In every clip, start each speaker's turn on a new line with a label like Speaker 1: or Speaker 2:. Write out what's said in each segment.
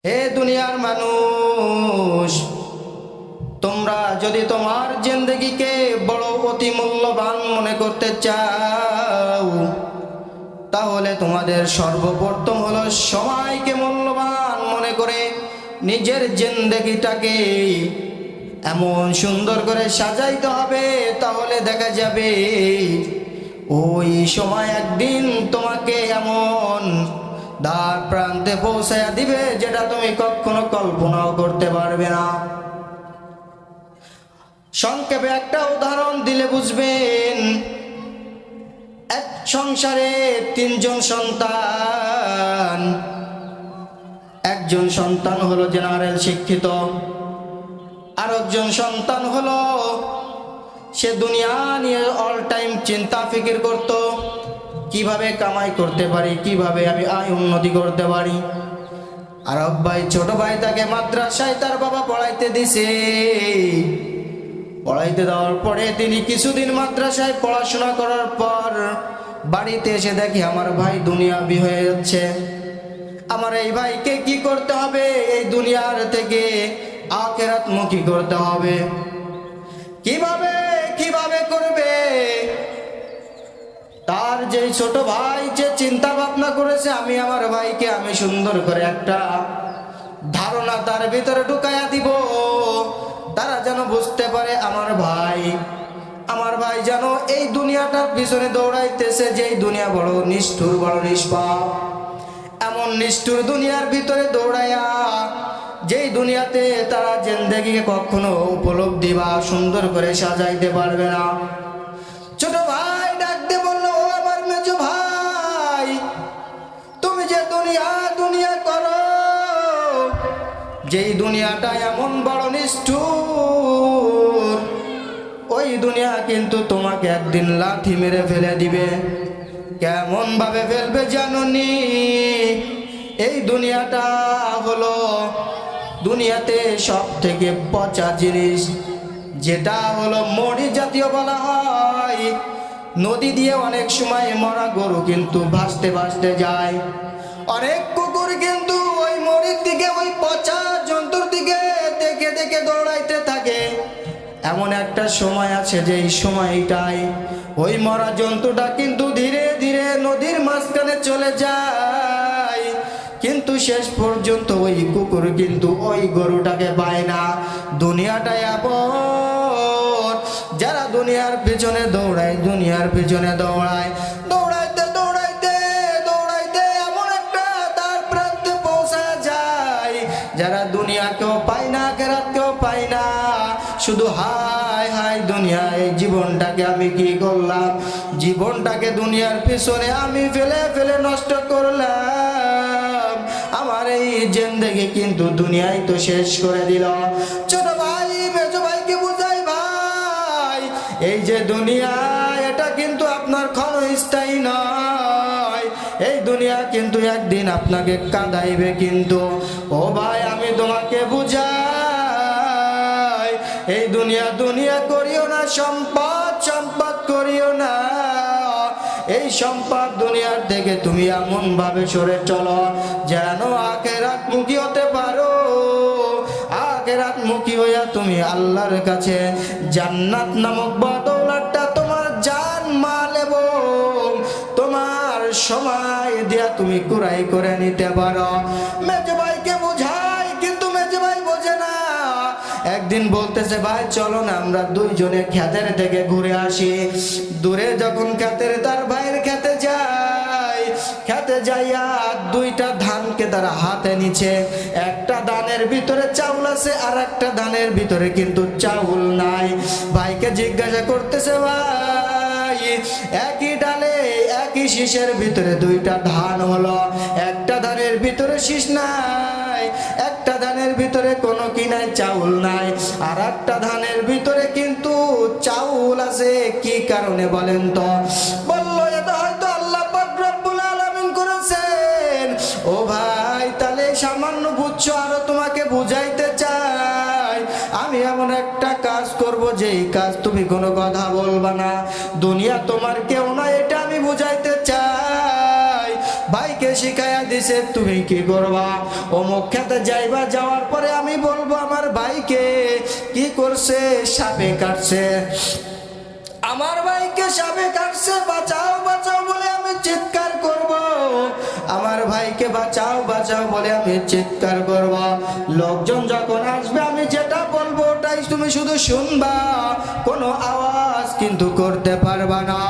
Speaker 1: হে দুনিয়ার মানুষ, তোমরা যদি তোমার জিন্দেগিকে বড় অতি মূল্যবান মনে করতে চাও, তাহলে তোমাদের সর্বপ্রথম হলো সময়কে মূল্যবান মনে করে নিজের জিন্দেগিটাকে এমন সুন্দর করে সাজাইতে হবে। তাহলে দেখা যাবে ওই সময় একদিন তোমাকে এমন দ্বার প্রান্তে পৌঁছায়া দিবে যেটা তুমি কখনো কল্পনাও করতে পারবে না। সংক্ষেপে একটা উদাহরণ দিলে বুঝবেন। এক সংসারে তিনজন সন্তান। একজন সন্তান হলো জেনারেল শিক্ষিত, আরেকজন সন্তান হলো সে দুনিয়া নিয়ে অল টাইম চিন্তা ফিকির করত, কিভাবে কামাই করতে পারি, কিভাবে আমি আয় উন্নতি করতে পারি। আর ভাই, ছোট ভাই, তাকে মাদ্রাসায় তার বাবা পড়াইতে দিছে। পড়াইতে দেওয়ার পরে তিনি কিছুদিন মাদ্রাসায় পড়াশোনা করার পর বাড়িতে এসে দেখি আমার ভাই দুনিয়াবি হয়ে যাচ্ছে। আমার এই ভাইকে কি করতে হবে? এই দুনিয়ার থেকে আখিরাত মুখী করতে হবে। কিভাবে কিভাবে করবে? তার যে ছোট ভাই যে চিন্তা ভাবনা করেছে, আমি আমার ভাইকে আমি সুন্দর করে একটা ধারণা তার ভিতরে ঢুকাইয়া দিব, তারা যেন বুঝতে পারে আমার ভাই যেন এই দুনিয়াটার পিছনে দৌড়াইতেছে, যে এই দুনিয়া বড় নিষ্ঠুর, বড় নিষ্পাপ। এমন নিষ্ঠুর দুনিয়ার ভিতরে দৌড়াইয়া যেই দুনিয়াতে তারা জিন্দেগিকে কখনো উপলব্ধি বা সুন্দর করে সাজাইতে পারবে না। ছোট ভাই ডাক দিয়ে বলল, ও আমার মেজো ভাই, তুমি যে দুনিয়া করো, যেই দুনিয়াটা এমন বড় নিষ্ঠুর, ওই দুনিয়া কিন্তু তোমাকে একদিন লাথি মেরে ফেলে দিবে। কেমন ভাবে ফেলবে জানোনি? এই দুনিয়াটা হলো দুনিয়াতে সব থেকে পচা জিনিস, যেটা হলো মরি জাতীয় বলা হয়। নদী দিয়ে অনেক সময় মরা গরু কিন্তু ভাসতে ভাসতে যায়, অনেক কুকুর কিন্তু ওই মরির দিকে, ওই পচা জন্তুর দিকে দেখে দেখে দৌড়াইতে থাকে। এমন একটা সময় আছে যে এই সময়টাই ওই মরা জন্তুটা কিন্তু ধীরে ধীরে নদীর মাঝখানে চলে যায়, কিন্তু শেষ পর্যন্ত ওই কুকুর কিন্তু ওই গরুটাকে পায় না। দুনিয়াটা এমন, যারা দুনিয়ার পিছনে দৌড়ায়, দৌড়াইতে দৌড়াইতে দৌড়াইতে এমন একটা তার প্রান্তে পৌঁছা যায়, যারা দুনিয়াকেও পায় না, আখিরাতকেও পায় না। শুধু হায় হায় দুনিয়া, এই জীবনটাকে আমি কি করলাম? জীবনটাকে দুনিয়ার পিছনে আমি ফেলে ফেলে নষ্ট করলাম। আমার এই জিন্দেগি কিন্তু দুনিয়ায় তো শেষ করে দিল। ছোট ভাই মেজো ভাইকে বুঝাই, ভাই এই যে দুনিয়া, এটা কিন্তু আপনার ক্ষণস্থায়ী নয়। এই দুনিয়া কিন্তু একদিন আপনাকে কাঁদাইবে। কিন্তু ও ভাই, আমি তোমাকে বুঝাই, এই দুনিয়া করিও না, সম্পদ করিও না। এই সম্পদ দুনিয়ার থেকে তুমি এমন ভাবে সরে চলো যেন আখিরাত মুখী হতে পারো। আখিরাত মুখী হইয়া তুমি আল্লাহর কাছে জান্নাত নামক বদৌলতটা তোমার জান মাল এবং তোমার সময় দিয়া তুমি কুরাই করে নিতে পারো। মেজো ভাইকে বুঝাই, কিন্তু মেজো ভাই বোঝে না। একদিন বলতেছে, ভাই চলো না আমরা দুইজনে ক্ষেতের থেকে ঘুরে আসি। দূরে যখন ক্ষেতের তার ভাইয়ের ক্ষেতে যায়, ক্ষেতে যাইয়া দুইটা ধানকে তারা হাতে নিচ্ছে। একটা ধানের ভিতরে চাউল আছে, আর একটা ধানের ভিতরে কিন্তু চাউল নাই। ভাইকে জিজ্ঞাসা করতেছে, ভাই একই ডালে একই শীষের ভিতরে দুইটা ধান হলো, একটা ধানের ভিতরে শীষ নাই, একটা ধানের ভিতরে কোনো কি নাই, চাউল নাই, আর একটা ধানের ভিতরে কিন্তু চাউল আছে, কি কারণে বলেন তো? বললো, এটা হয়তো আল্লাহ পাক রব্বুল আলামিন করেছেন। ও ভাই, তাহলে সামান্য বুঝছো, আরো তোমাকে বুঝাইতে চাই। আমি এমন একটা কাজ করব, যেই কাজ তুমি কোনো কথা বলবা না। দুনিয়া তোমার কেউ না, এটা আমি বুঝাইতে চাই। ভাই ভাইকে শিখাইয়া দিছে তুমি কি করবা? অমুক খেতে যাইবা, যাওয়ার পরে আমি বলবো আমার ভাইকে কি করছে, সাপে কাটছে, আমার ভাইকে সাপে কাটছে, বাঁচাও বাঁচাও বলে আমি চিৎকার করব, আমার ভাইকে বাঁচাও বাঁচাও বলে আমি চিৎকার করব। লোকজন যখন আসবে আমি যেটা বলবো ওটাই তুমি শুধু শুনবা, কোনো আওয়াজ কিন্তু করতে পারবা না।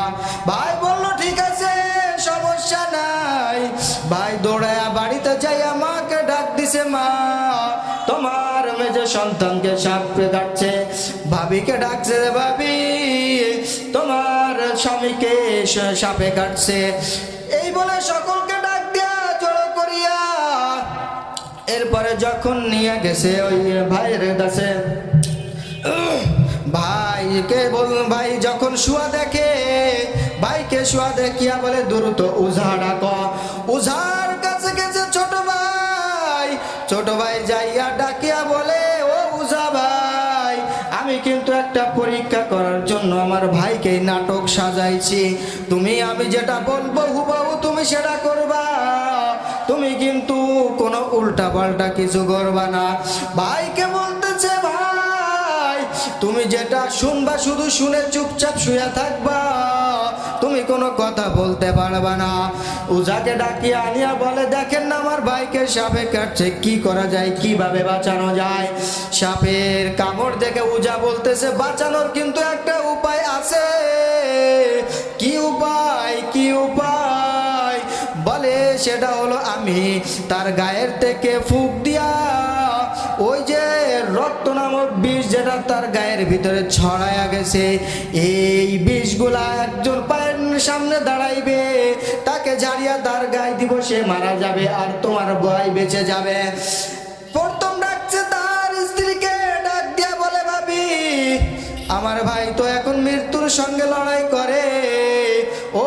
Speaker 1: ভাই বলল ঠিক আছে, সমস্যা নাই। ভাই দৌড়ায়া বাড়িতে যাই আমাকে ডাক দিছে, মা তোমার মেজে সন্তানকে সাপে কাটছে। ভাবিকে ডাকছে, ভাবি তোমার স্বামীকে সাপে কাটছে। এই বলে সকলকে ডাক দিয়া জড়ো করিয়া এরপরে যখন নিয়ে গেছে ওই ভাইয়ের কাছে, ভাইকে বল, ভাই যখন শুয়া দেখে, ভাইকে শুয়া দেখিয়া বলে দ্রুত উঝা ডাক। উঝার কাছে গেছে ছোট ভাই, ছোট ভাই যাইয়া ডাকিয়া বলে, ও উঝা ভাই, আমি কিন্তু একটা পরীক্ষা করার জন্য আমার ভাইকে নাটক সাজাইছি, তুমি আমি যেটা বলবো হুবহু তুমি সেটা করবা, তুমি কিন্তু কোনো উল্টা পাল্টা কিছু করবা না। ভাইকে বলতেছে, ভাই তুমি যেটা শুনবা শুধু শুনে চুপচাপ শুয়ে থাকবা, তুমি কোনো কথা বলতে পারবা না। উজাকে ডাকিয়ে আনিয়া বলে, দেখেন না আমার ভাইকে সাপে কাটছে, কি করা যায়, কিভাবে বাঁচানো যায়? সাপের কামড় দেখে উজা বলতেছে, বাঁচানোর কিন্তু একটা উপায় আছে। কি উপায়, কি উপায়? বলে সেটা হলো আমি তার গায়ের থেকে ফুঁক দিয়া ওই যে রক্ত নামক বিষ যেটা তার গায়ের ভিতরে ছড়ায়া গেছে, এই বিষগুলা একজন পায়ের সামনে দাঁড়াইবে, তাকে ঝাড়িয়া তার গায়ে দিব, সে মারা যাবে আর তোমার ভাই বেঁচে যাবে। প্রথম ডাকছে তার স্ত্রীকে, ডাক দিয়া বলে, ভাবি আমার ভাই তো এখন মৃত্যুর সঙ্গে লড়াই করে, ও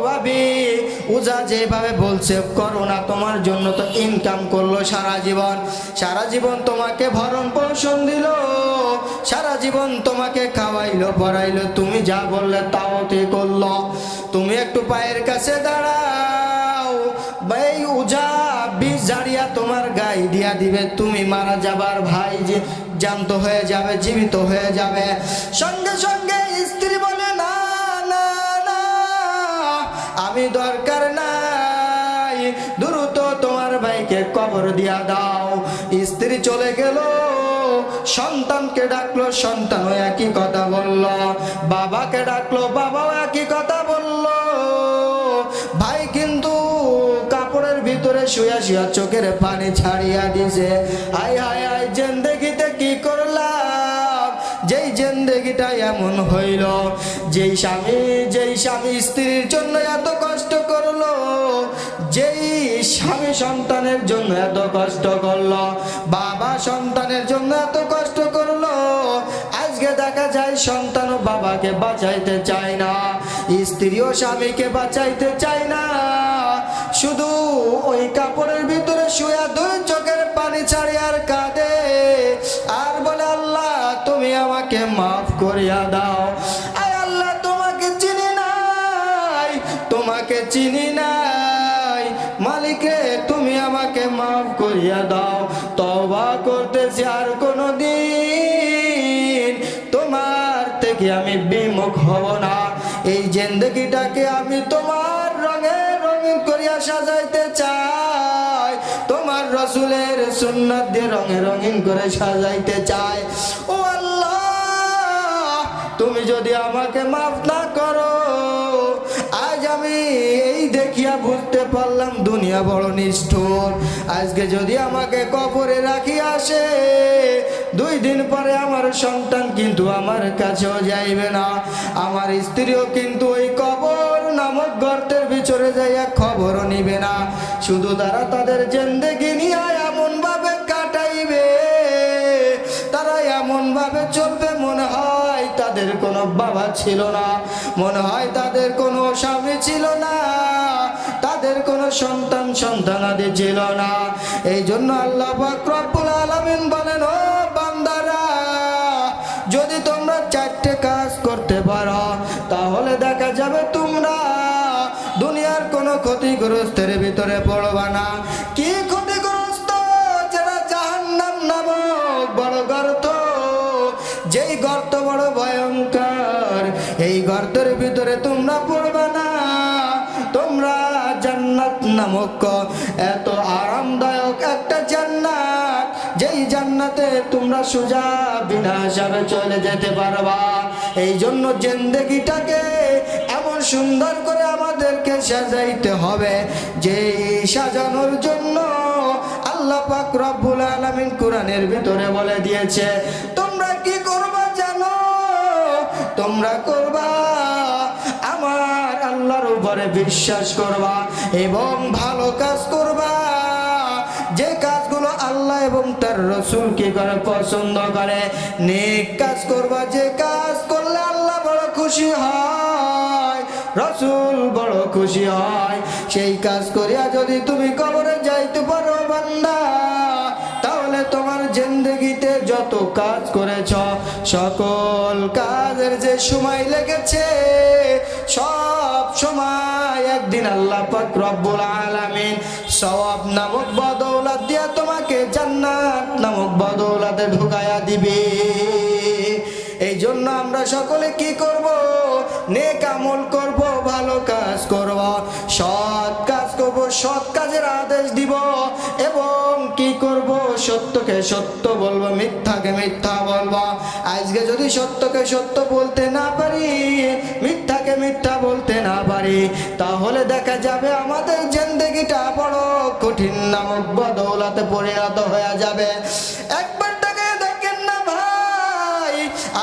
Speaker 1: ভাবি উজা যেভাবে বলছে করো না, তোমার জন্য তো ইনকাম করলো সারা জীবন, সারা জীবন তোমাকে ভরণ পোষণ দিল, সারা জীবন তোমাকে খাওয়াইলো পড়াইলো, তুমি যা বললে তাও তুই করলো, তুমি একটু পায়ের কাছে দাঁড়াও, ভাই উজা বিষ ঝাড়িয়া তোমার গায়ে দিয়া দিবে, তুমি মারা যাবার ভাই যে জ্যান্ত হয়ে যাবে, জীবিত হয়ে যাবে। সঙ্গে সঙ্গে স্ত্রী বলে, না না না, আমি দরকার নাই, দ্রুত তোমার ভাইকে কবর দিয়া দাও। স্ত্রী চলে গেল, সন্তানকে ডাকলো, সন্তানও একই কথা বলল, বাবাকে ডাকলো, বাবাও একই কথা বলল। ভাই কিন্তু কাপড়ের ভিতরে শুয়া শুয়া চোখের পানি ছাড়িয়া দিছে, আয় হায় হায় জিন্দেগিতে কি করলাম, যেই জিন্দেগিটা এমন হইল, যেই স্বামী স্ত্রীর জন্য এত কষ্ট করলো, যেই স্বামী সন্তানের জন্য এত কষ্ট করলো, বাবা সন্তানের জন্য এত কষ্ট করলো, আজকে দেখা যায় সন্তানও বাবাকে বাঁচাইতে চায় না, স্ত্রীও স্বামীকে বাঁচাইতে চায় না, শুধু ওই কাপড়ের ভিতরে শুয়া দুই চোখের পানি ছাড়ি আর কাঁদে আর বলে, আল্লাহ তুমি আমাকে মাফ করিয়া দাও। আয় আল্লাহ তোমাকে চিনি নাই, তোমাকে চিনি নাই, মালিক রে তুমি আমাকে মাফ করিয়া দাও, তওবা করতেছি আর কোনদিন তোমার থেকে আমি বিমুখ হব না, এই জিন্দেগিটাকে আমি তোমার রঙে রঙিন করিয়া সাজাইতে চাই, তোমার রসুলের সুন্নাত দিয়ে রঙে রঙিন করে সাজাইতে চাই। ও আল্লাহ তুমি যদি আমাকে মাফ না করো, আজ আমি এই দেখিয়া বুঝতে পারলাম দুনিয়া বড় নিষ্ঠুর, আজকে যদি আমাকে কবরে রাখি আসে, 2 দিন পরে আমার সন্তান কিন্তু আমার কাছেও যাইবে না, আমার স্ত্রীও কিন্তু ওই কবর নামক গর্তের ভিতরে যাইয়া খবরও নিবে না, শুধু তারা তাদের জিন্দেগি নিয়ে এমন ভাবে কাটাইবে, তারা এমন ভাবে চলবে মনে হয় তাদের কোনো বাবা ছিল না, মনে হয় তাদের কোনো স্বামী ছিল না, তাদের কোনো সন্তানাদি ছিল না। এই জন্য আল্লাহ পাক রব্বুল আলামিন বলেন, ও বান্দারা যদি তোমরা 4টে কাজ করতে পারো, তাহলে দেখা যাবে তোমরা দুনিয়ার কোনো ক্ষতিগ্রস্তের ভিতরে গর্ত বড় ভয়ঙ্কর, এই গর্তের ভিতরে তোমরা পড়বে না। তোমরা জান্নাত নামক এত আরামদায়ক একটা জান্নাত, যেই জান্নাতে তোমরা সোজা বিনা হিসাবে চলে যেতে পারবা। এই জন্য জিন্দেগিটাকে এমন সুন্দর করে আমাদেরকে সাজাইতে হবে, যে সাজানোর জন্য আল্লাহ পাক রব্বুল আলামিন কোরআনের ভিতরে বলে দিয়েছে। তোমরা কি করবা জানো? তোমরা করবা আমার আল্লাহর উপরে বিশ্বাস করবা এবং ভালো কাজ করবা, যে কাজগুলো আল্লাহ এবং তার রাসূল কি করে পছন্দ করে। নেক কাজ করবা, যে কাজ করলে আল্লাহ বড় খুশি হয়, রাসূল বড় খুশি হয়। সেই কাজ করিয়া যদি তুমি কবরে যাইতে পারো বান্দা, তাহলে তোমার জিন্দেগিতে যত কাজ করেছ সকল কাজের যে সময় লেগেছে সব সময় একদিন আল্লাহ পাক রব্বুল আলামিন সওয়াব নামক বদৌলত দিয়া তোমাকে জান্নাত নামক বদৌলতে ঢুকায়া দিবে। এই জন্য আমরা সকলে কি করব? নেক আমল করব, ভালো কাজ করব, সৎ কাজ করব, সৎ কাজের আদেশ দিব এবং কি করব? সত্যকে সত্য বলবো, মিথ্যাকে মিথ্যা বলবো। আজকে যদি সত্যকে সত্য বলতে না পারি, মিথ্যাকে মিথ্যা বলতে না পারি, তাহলে দেখা যাবে আমাদের জিন্দেগিটা বড় কঠিন নামক বদৌলতে পরিণত হয়ে যাবে। একবার তাকে দেখেন না ভাই,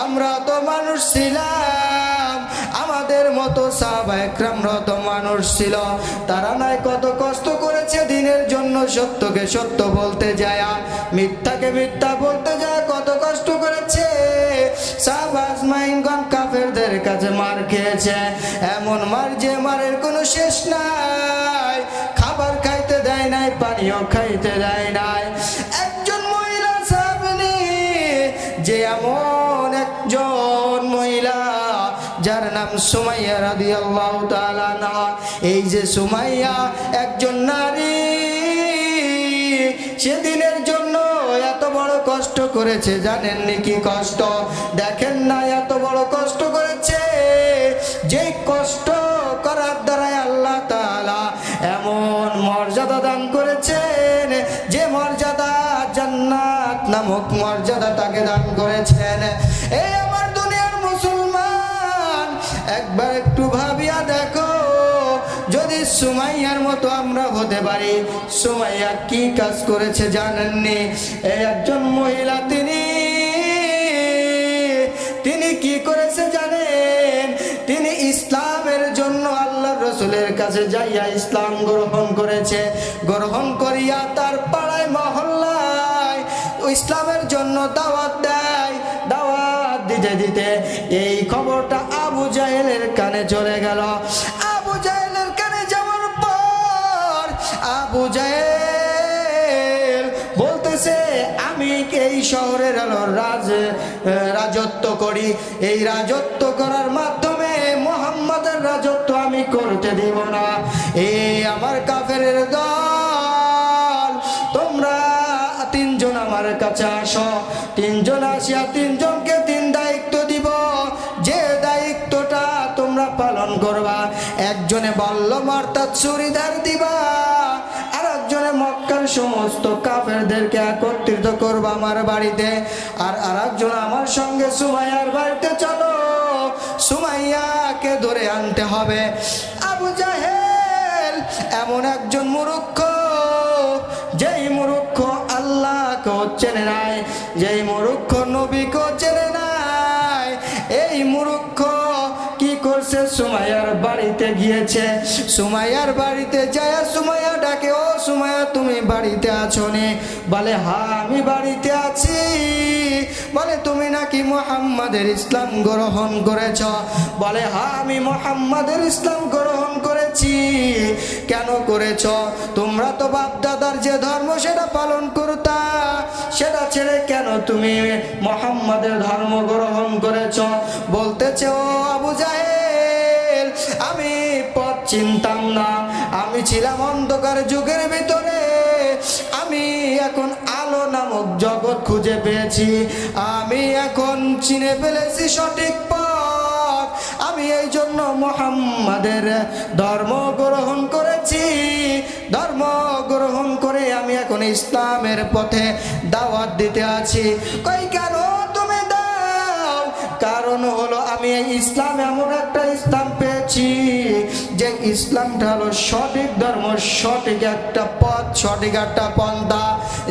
Speaker 1: আমরা তো মানুষ ছিলাম, আমাদের মতো সাহাবায়ে কেরামরা তো মানুষ ছিল। তারা নাই কত কষ্ট করেছে দিনের জন্য, সত্যকে সত্য বলতে যায়, মিথ্যাকে মিথ্যা বলতে যায় কত কষ্ট করেছে। সাহাবা আজমাইনগণ কাফেরদের কাছে মার খেয়েছে, এমন মার যে মারের কোনো শেষ নাই। খাবার খাইতে দেয় নাই, পানিও খাইতে দেয় নাই। একজন মহিলা সাহাবী, যে এমন একজন মহিলা যার নাম সুমাইয়া রাদিয়াল্লাহু তাআলা আনহা। এই যে সুমাইয়া একজন নারী, সেদিনের জন্য এত বড় কষ্ট করেছে, জানেননি কি কষ্ট? দেখেন না এত বড় কষ্ট করেছে, যে কষ্ট করার দ্বারাই আল্লাহ তাআলা এমন মর্যাদা দান করেছেন, যে মর্যাদা জান্নাত নামক মর্যাদা তাকে দান করেছেন। এই আমার দুনিয়ার মুসলমান, একবার একটু ভাবিয়া দেখো, যদি সুমাইয়ার মতো আমরা হতে পারি। সুমাইয়া কি কাজ করেছে জানেননি? এই একজন মহিলা, তিনি কি করেছে জানেন? তিনি ইসলামের জন্য আল্লাহর রাসূলের কাছে যাইয়া ইসলাম গ্রহণ করেছে। গ্রহণ করিয়া তার পাড়ায় মহল্লায় ইসলামের জন্য দাওয়াত দেয়। দাওয়াত দিতে দিতে এই খবরটা আবু জাহেলের কানে চলে গেল। আবু জাহেলের কানে যাওয়ার পর আবু জাহেল বলতেছে, আমি এই শহরের রাজত্ব করি, এই রাজত্ব করার মাধ্যমে মুহাম্মাদের রাজত্ব আমি করতে দিব না। এই আমার কাফেরের দল, তোমরা তিনজন আমার কাছে আসো। তিনজন আসিয়া তিনজনকে তিন দায়িত্ব দিব, যে দায়িত্বটা তোমরা পালন করবা। একজনে বল্লম অর্থাৎ চুরিদার দিবা, আর একজনে মক্কার সমস্ত কাফেরদেরকে একত্রিত করবা আমার বাড়িতে, আর আরেকজন আমার সঙ্গে সুমাইয়ার বাড়িতে চলো, সুমাইয়াকে ধরে আনতে হবে। আবু জাহেল এমন একজন মূর্খ, যেই মূর্খ আল্লাহকেও চেনে নাই, যেই মূর্খ নবীকেও চেনে নাই। এই মূর্খ কি করছে? সুমাইয়ার বাড়িতে গিয়েছে। সুমাইয়ার বাড়িতে যায় সুমাইয়া ডাকে, ও সুমাইয়া তুমি বাড়িতে আছো নি? বলে হ্যাঁ আমি বাড়িতে আছি। বলে তুমি নাকি মুহাম্মাদের ইসলাম গ্রহণ করেছ? বলে হ্যাঁ আমি মুহাম্মাদের ইসলাম গ্রহণ করেছি। কেন করেছ? তোমরা তো বাপ দাদার যে ধর্ম সেটা পালন করতা, সেটা ছেড়ে কেন তুমি মুহাম্মাদের ধর্ম গ্রহণ করেছ? বলতেছে, ও আবু জাহেল, আমি পথ চিনতাম না, আমি ছিলাম অন্ধকার যুগের ভিতরে, আমি এখন আলো নামক জগৎ খুঁজে পেয়েছি, আমি এখন চিনে ফেলেছি সঠিক পথ। আমি এই জন্য মুহাম্মাদের ধর্ম গ্রহণ করেছি। ধর্ম গ্রহণ করে আমি এখন ইসলামের পথে দাওয়াত দিতে আছি। কই কেন তুমি দাও? কারণ হলো আমি এই ইসলাম এমন একটা ইসলাম পেয়েছি যে ইসলামটা হলো সঠিক ধর্ম, সঠিক একটা পথ, সঠিক একটা পন্থা,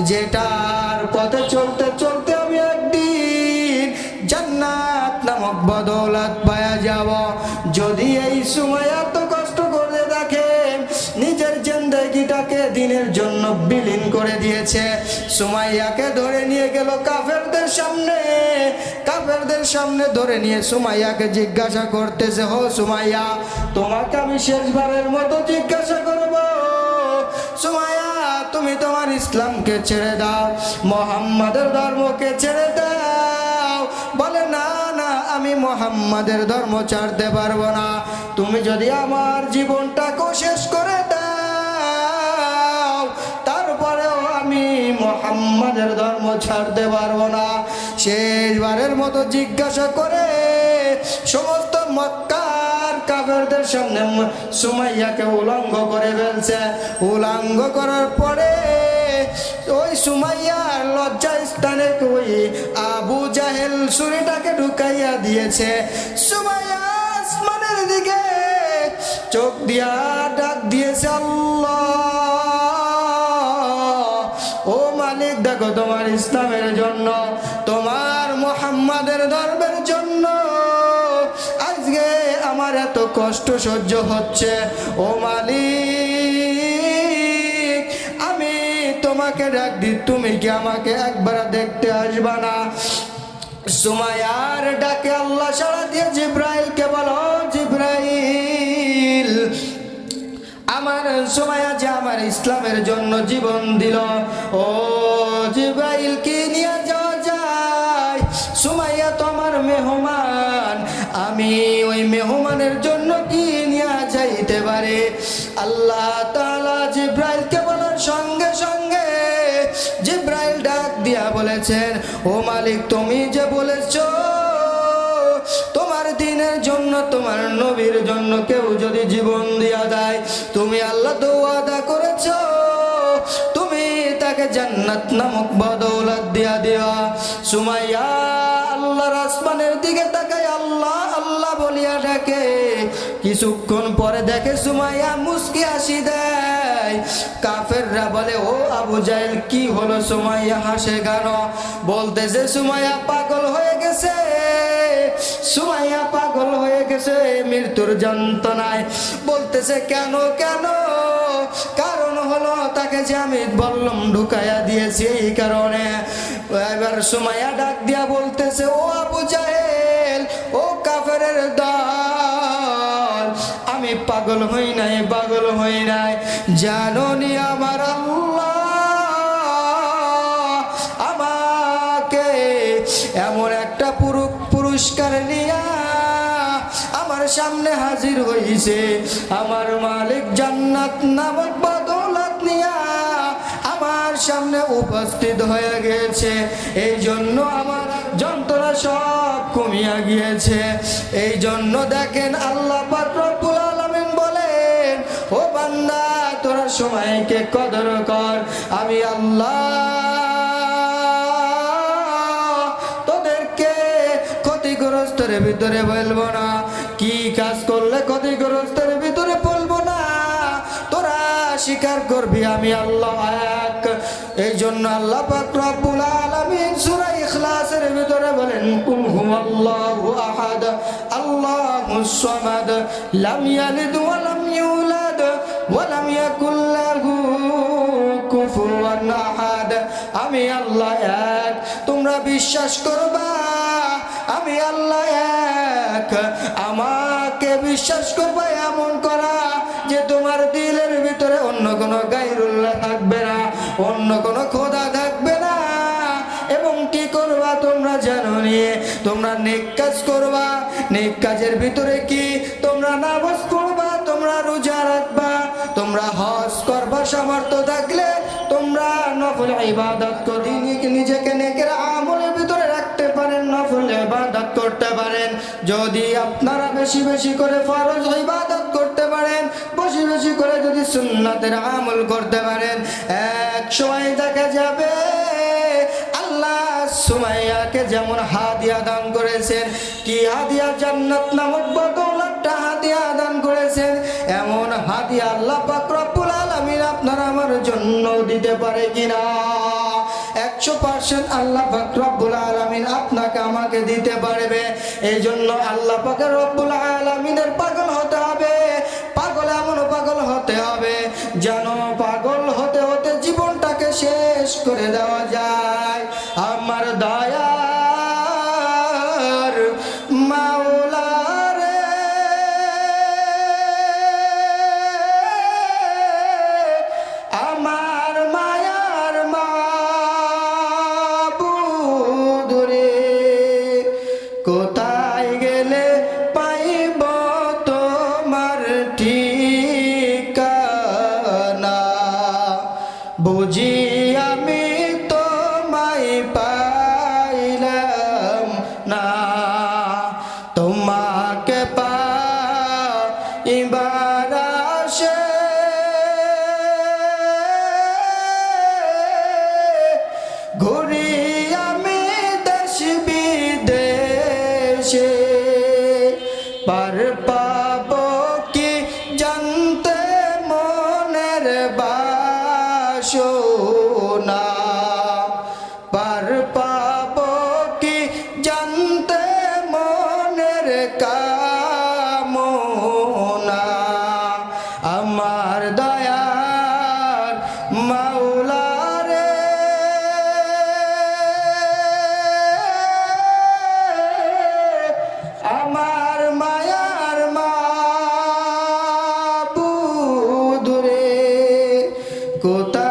Speaker 1: যেটার পথে চলতে চলতে আমি একদিন জান্নাত নামক বদৌলত পাওয়া যাব। যদি এই সময় এত কষ্ট করে দেখেন, নিজের জিন্দেগিটাকে দিনের জন্য বিলীন করে দিয়েছে। সুমাইয়াকে ধরে নিয়ে গেল কাফেরদের সামনে। কাফেরদের সামনে ধরে নিয়ে সুমাইয়াকে জিজ্ঞাসা করতেছে, হো সুমাইয়া, তোমাকে আমি শেষবারের মতো জিজ্ঞাসা করব, সুমাইয়া তুমি তোমার ইসলামকে ছেড়ে দাও, মুহাম্মাদের ধর্মকে ছেড়ে দাও। বলে না না, আমি মুহাম্মাদের ধর্ম ছাড়তে পারবো না। তুমি যদি আমার জীবনটাকে শেষ করে দাও, তারপরেও আমি মুহাম্মাদের ধর্ম ছাড়তে পারবো না। শেষবারের মতো জিজ্ঞাসা করে সমস্ত মক্কার কাফেরদের সামনে সুমাইয়াকে উলঙ্গ করে ফেলছে। উলঙ্গ করার পরে ওই সুমাইয়ার লজ্জা স্থানে ওই আবু জাহেল ছুরিটাকে ঢুকাইয়া দিয়েছে। সুমাইয়া আসমানের দিকে চোখ দিয়া ডাক দিয়েছে, আল্লাহ, ও মালিক, দেখো তোমার ইসলামের জন্য, তোমার মুহাম্মাদের ধর্মের জন্য আজকে আমার এত কষ্ট সহ্য হচ্ছে। ও মালিক, আমি তোমাকে ডাক দি, তুমি কি আমাকে একবার দেখতে আসবা না? সুমাইয়ার ডাকে আল্লাহ সাড়া দিয়ে জিব্রাইলকে বলো, জিব্রাইল, আমার সুমাইয়া যে আমার ইসলামের জন্য জীবন দিল, ও জিব্রাইল কি নিয়ে যাওয়া যায়? সুমাইয়া তো আমার মেহমান, আমি ওই মেহমানের জন্য কি নিয়ে যাইতে পারে? আল্লাহ তাআলা জিব্রাইলকে বলার সঙ্গে সঙ্গে জিব্রাইল ডাক দিয়া বলেছেন, ও মালিক, তুমি যে বলেছো তোমার দ্বীনের জন্য, তোমার নবীর জন্য কেউ যদি জীবন দিয়া দেয়, তুমি আল্লাহ তো ওয়াদা করেছো তুমি তাকে জান্নাত নামক বদৌলত দিয়া দিও। সুমাইয়া আল্লাহর আসমানের দিকে তাকায় আল্লাহ আল্লাহ বলিয়া ডাকে। কিছুক্ষণ পরে দেখে সুমাইয়া মুস্কি হাসি দেয়। কাফেররা বলে, ও আবু জাহেল, কি হলো? সুমাইয়া হাসে কেন? বলতেছে সুমাইয়া পাগল হয়ে গেছে, সুমাইয়া পাগল হয়ে গেছে মৃত্যুর যন্ত্রণায়। বলতেছে কেন কেন? কারণ হলো তাকে যে আমি বললাম ঢুকাইয়া দিয়েছি, এই কারণে। এবার সুমাইয়া ডাক দিয়া বলতেছে, ও আবু জাহেল, ও কাফেরের দল, আমি পাগল হই নাই, পাগল হই নাই। জানোনি আমার আল্লাহ আমাকে এমন একটা পুরস্কার নিয়া আমার সামনে হাজির হইছে। আমার মালিক জান্নাত নামক বদৌলত নিয়া আমার সামনে উপস্থিত হয়ে গেছে। এই জন্য আমার যন্ত্রণা সব কমিয়া গিয়েছে। এই জন্য দেখেন আল্লাহ পাক রব্বুল আলামিন বলেন, ও বান্দা, তোরা সময়কে কদর কর, আমি আল্লাহ তোদেরকে ক্ষতিগ্রস্তের ভিতরে বলবো না। কি কাজ করলে ক্ষতিগ্রস্তের ভিতরে বলবো না, তোরা স্বীকার করবি আমি আল্লাহ এক। এই জন্য আল্লাহ পাক রব্বুল আলামিন সূরা ইখলাসের ভিতরে বলেন, কুল হুয়াল্লাহু আহাদ আল্লাহুস সামাদ লাম ইয়ালিদ ওয়া লাম ইউলাদ ওয়া লাম ইয়াকুল লাহু কুফুয়ান আহাদ। আমি আল্লাহ এক, তোমরা বিশ্বাস করবা আমি আল্লাহ এক। আমাকে বিশ্বাস করবা এমন করা যে তোমার দিলের ভিতরে অন্য কোনো গায়রুল্লাহ থাকবে না, অন্য কোনো খোদা থাকবে না। এবং কি করবা তোমরা জানো নিয়ে, তোমরা নেক কাজ করবা। নেক কাজের ভিতরে কি? তোমরা নামাজ পড়বা, তোমরা রোজা রাখবা, তোমরা হজ করবা, সামর্থ্য থাকলে তোমরা নফল ইবাদত করো। নিজেকে নেকের আমলের ভিতরে রাখতে পারেন, নফল ইবাদত যদি আপনারা বেশি বেশি করে ফরজ ইবাদত করতে পারেন, বেশি বেশি করে যদি সুন্নাতের আমল করতে পারেন, এক সময় দেখা যাবে আল্লাহ সুমাইয়াকে যেমন হাদিয়া দান করেছেন, কি হাদিয়া, জান্নাত নামক বদৌলতটা হাদিয়া দান করেছেন, এমন হাদিয়া আল্লাহ পাক রব্বুল আলামিন আপনার আমার জন্য দিতে পারে কিনা? 100% আল্লাহ পাক রব্বুল আলামিন আপনাকে আমাকে দিতে পারবে। এই জন্য আল্লাহ পাক রব্বুল আলামিনের পাগল হতে হবে। পাগল এমন পাগল হতে হবে যেন পাগল হতে হতে জীবনটাকে শেষ করে দেওয়া যায়। আমার দয়ার মাওলা রে, আমার মায়ার মাবুদ রে, কোথায় গেলে পাইব তোমার ঠিকানা? বুঝি আমি তোমায় পাইলাম না, তোমাকে পাইবার আশে ঘুরি আমি দেশ বিদেশে। পার পাব কি জানতে মনের বাসনা, পার পাব কি জানতে মনের কামনা। আমার দয়ার মাওলা রে, আমার মায়ার মাবুদ রে, কোথায়